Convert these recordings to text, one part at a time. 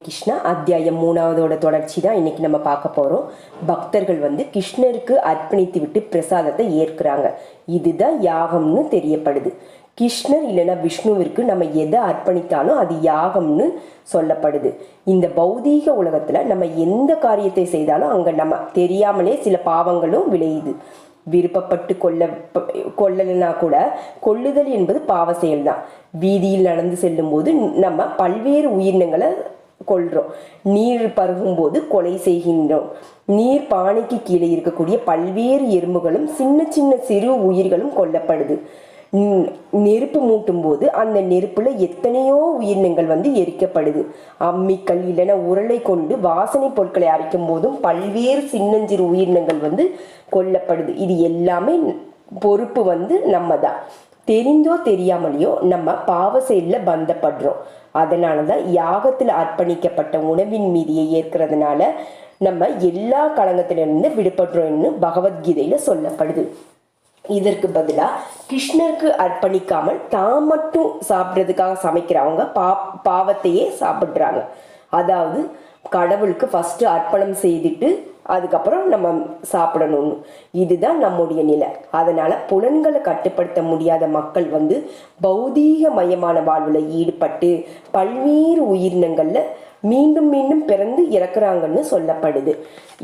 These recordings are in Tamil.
கிருஷ்ணா அத்தியாயம் 3 தொடர்ச்சி தான் இன்னைக்கு நம்ம பார்க்க போறோம். பக்தர்கள் கிருஷ்ணருக்கு அர்ப்பணித்து விட்டு பிரசாதத்தை ஏற்கிறாங்க. இதுதான் யாகம்னு தெரியப்படுது. கிருஷ்ணர் இல்லைன்னா விஷ்ணுவிற்கு நம்ம எதை அர்ப்பணித்தாலும் அது யாகம்னு சொல்லப்படுது. இந்த பௌதீக உலகத்துல நம்ம எந்த காரியத்தை செய்தாலும் அங்க நம்ம தெரியாமலே சில பாவங்களும் விளையுது. விருப்பப்பட்டு கொல்லலைன்னா கூட கொல்லுதல் என்பது பாவ செயல்தான். வீதியில் நடந்து செல்லும் போது நம்ம பல்வேறு உயிரினங்களை கொல்றோம். நீர் பருகும் போது கொலை செய்கின்றோம். நீர் பானைக்கு கீழே இருக்கக்கூடிய பல்வேறு எறும்புகளும் சின்ன சின்ன சிறு உயிர்களும் கொல்லப்படுது. நெருப்பு மூட்டும் போது அந்த நெருப்புல எத்தனையோ உயிரினங்கள் எரிக்கப்படுது. அம்மிக்கல் இல்லைன்னா உரலை கொண்டு வாசனை பொருட்களை அரைக்கும் போதும் பல்வேறு சின்னஞ்சிறு உயிரினங்கள் கொல்லப்படுது. இது எல்லாமே பொறுப்பு நம்ம தான். தெரிந்தோ தெரியாமலையோ நம்ம பாவ செயல்ல பந்தப்படுறோம். அதனாலதான் யாகத்துல அர்ப்பணிக்கப்பட்ட உணவின் மீதியை ஏற்கிறதுனால நம்ம எல்லா களங்கத்திலிருந்து விடுபடுறோம்னு பகவத்கீதையில சொல்லப்படுது. இதற்கு பதிலா கிருஷ்ணருக்கு அர்ப்பணிக்காமல் தான் மட்டும் சாப்பிட்றதுக்காக சமைக்கிறவங்க பாவத்தையே சாப்பிட்றாங்க. அதாவது கடவுளுக்கு ஃபர்ஸ்ட் அர்ப்பணம் செய்துட்டு அதுக்கப்புறம் நம்ம சாப்பிடணும்னு. இதுதான் நம்முடைய நிலை. அதனால புலன்களை கட்டுப்படுத்த முடியாத மக்கள் பௌதீக மயமான வாழ்வுல ஈடுபட்டு பல்வேறு உயிரினங்கள்ல மீண்டும் மீண்டும் பிறந்து இறக்குறாங்கன்னு சொல்லப்படுது.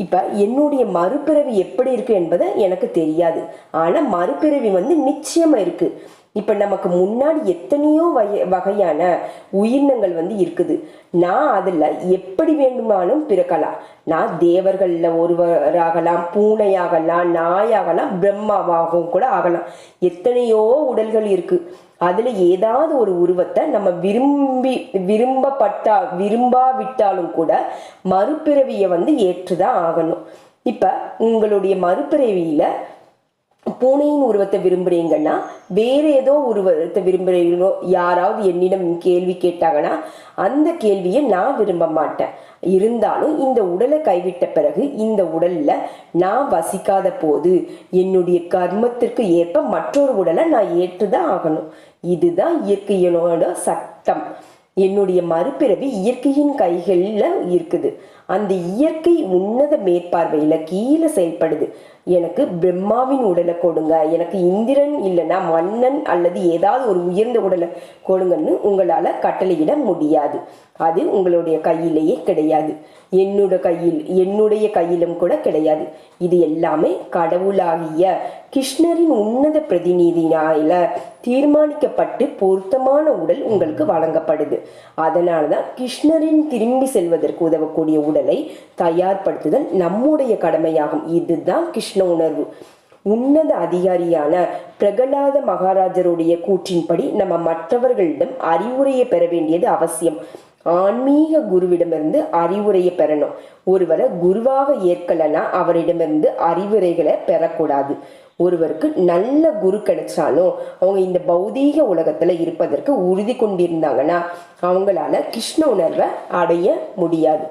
இப்ப என்னுடைய மறுபிறவி எப்படி இருக்கு என்பதை எனக்கு தெரியாது. ஆனா மறுபிறவி நிச்சயமா இருக்கு. இப்ப நமக்கு முன்னாடி எத்தனையோ வகையான உயிரினங்கள் இருக்குது. நான் அதுல எப்படி வேண்டுமானும் பிறக்கலாம். நான் தேவர்கள்ல ஒருவராகலாம், பூனையாகலாம், நாயாகலாம், பிரம்மாவாகவும் கூட ஆகலாம். எத்தனையோ உடல்கள் இருக்கு. அதுல ஏதாவது ஒரு உருவத்தை நம்ம விரும்பாவிட்டாலும் கூட மறுபிறவிய ஏற்றுதான் ஆகணும். இப்ப உங்களுடைய மறுபிறவியில பூனையின் உருவத்தை விரும்புறீங்கன்னா வேற ஏதோ உருவத்தை விரும்புறீங்களோ, யாராவது என்னிடம் கேள்வி கேட்டாங்கன்னா அந்த கேள்வியை நான் விரும்ப மாட்டேன். இருந்தாலும் இந்த உடலை கைவிட்ட பிறகு இந்த உடல்ல நான் வசிக்காத போது என்னுடைய கர்மத்திற்கு ஏற்ப மற்றொரு உடலை நான் ஏற்றுதான் ஆகணும். இதுதான் இயற்கையினோட சட்டம். என்னுடைய மறுபிறவி இயற்கையின் கைகள்ல இருக்குது. அந்த இயற்கை உன்னத மேற்பார்வையில கீழே செயல்படுது. எனக்கு பிரம்மாவின் உடலை கொடுங்க, எனக்கு இந்திரன் இல்லைன்னா மன்னன் அல்லது ஏதாவது ஒரு உயர்ந்த உடலை கொடுங்கன்னு உங்களால கட்டளையிட முடியாது. அது உங்களுடைய கையிலேயே கிடையாது. என்னுடைய கையிலும் கூட கிடையாது. இது எல்லாமே கடவுளாகிய கிருஷ்ணரின் உன்னத பிரதிநிதியால தீர்மானிக்கப்பட்டு பொருத்தமான உடல் உங்களுக்கு வழங்கப்படுது. அதனாலதான் கிருஷ்ணரின் திரும்பி செல்வதற்கு உதவக்கூடிய உடலை தயார்படுத்துதல் நம்முடைய கடமையாகும். இதுதான் கிருஷ்ண உணர்வு. உன்னத அதிகாரியான பிரகலாத மகாராஜருடைய கூற்றின்படி நம்ம மற்றவர்களிடம் அறிவுரையை பெற வேண்டியது அவசியம். ஆன்மீக குருவிடமிருந்து அறிவுரையை பெறணும். ஒருவரை குருவாக ஏற்கலன்னா அவரிடமிருந்து அறிவுரைகளை பெறக்கூடாது. ஒருவருக்கு நல்ல குரு கிடைச்சாலும் அவங்க இந்த பௌதீக உலகத்துல இருப்பதற்கு உறுதி கொண்டிருந்தாங்கன்னா அவங்களால கிருஷ்ண உணர்வை அடைய முடியாது.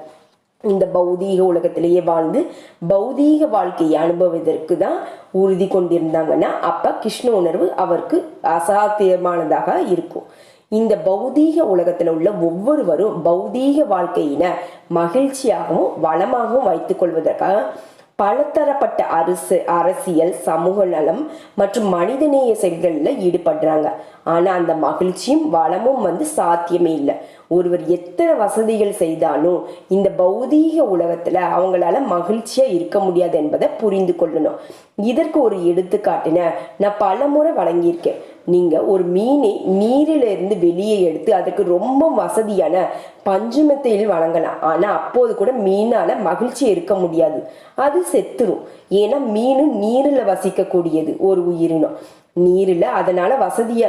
இந்த பௌதீக உலகத்திலேயே வாழ்ந்து பௌதீக வாழ்க்கையை அனுபவிப்பதற்கு தான் உறுதி கொண்டிருந்தாங்கன்னா அப்ப கிருஷ்ண உணர்வு அவருக்கு அசாத்தியமானதாக இருக்கும். இந்த பௌதீக உலகத்துல உள்ள ஒவ்வொருவரும் பௌதீக வாழ்க்கையின மகிழ்ச்சியாகவும் வளமாகவும் வைத்துக் கொள்வதற்காக பலதரப்பட்ட அரசியல், சமூக நலம் மற்றும் மனிதநேய செயல்கள்ல ஈடுபடுறாங்க. ஆனா அந்த மகிழ்ச்சியும் வளமும் சாத்தியமே இல்லை. ஒருவர் எத்தனை வசதிகள் செய்தாலும் இந்த பௌதீக உலகத்துல அவங்களால மகிழ்ச்சியா இருக்க முடியாது என்பதை புரிந்து கொள்ளணும். இதற்கு ஒரு எடுத்துக்காட்டுன நான் பல முறை வழங்கியிருக்கேன். நீங்க ஒரு மீனை நீரில இருந்து வெளியே எடுத்து அதுக்கு ரொம்ப வசதியான பஞ்சுமெத்தையில் வழங்கலாம். ஆனா அப்போது கூட மீனால மகிழ்ச்சி இருக்க முடியாது. அது செத்துரும். ஏன்னா மீன் நீரில் வசிக்கக்கூடியது ஒரு உயிரினம். நீரில் அதனால வசதியா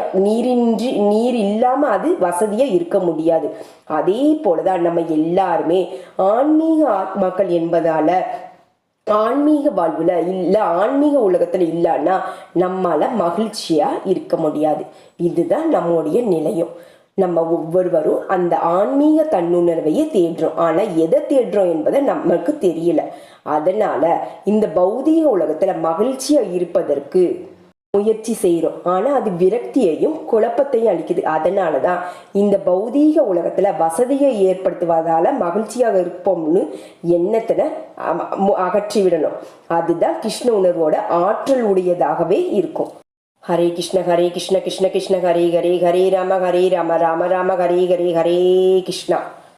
நீர் இல்லாம அது வசதியா இருக்க முடியாது. அதே போலதான் நம்ம எல்லாருமே ஆன்மீக ஆத்மாக்கள் என்பதால ஆன்மீக வாழ்வுல இல்ல, ஆன்மீக உலகத்துல இல்லைன்னா நம்மால மகிழ்ச்சியா இருக்க முடியாது. இதுதான் நம்முடைய நிலையம். நம்ம ஒவ்வொருவரும் அந்த ஆன்மீக தன்னுணர்வையே தேடுறோம். ஆனா எதை தேடுறோம் என்பதை நமக்கு தெரியல. அதனால இந்த பௌதீக உலகத்துல மகிழ்ச்சியா இருப்பதற்கு முயற்சி செய்கிறோம். ஆனால் அது விரக்தியையும் குழப்பத்தையும் அளிக்குது. அதனால தான் இந்த பௌதீக உலகத்தில் வசதியை ஏற்படுத்துவதால் மகிழ்ச்சியாக இருப்போம்னு எண்ணத்தில் அகற்றி விடணும். அதுதான் கிருஷ்ண உணர்வோட ஆற்றல் உடையதாகவே இருக்கும். ஹரே கிருஷ்ண கிருஷ்ண கிருஷ்ண ஹரே ஹரே, ஹரே ராம ராம ராம ஹரே ஹரே, ஹரே கிருஷ்ணா.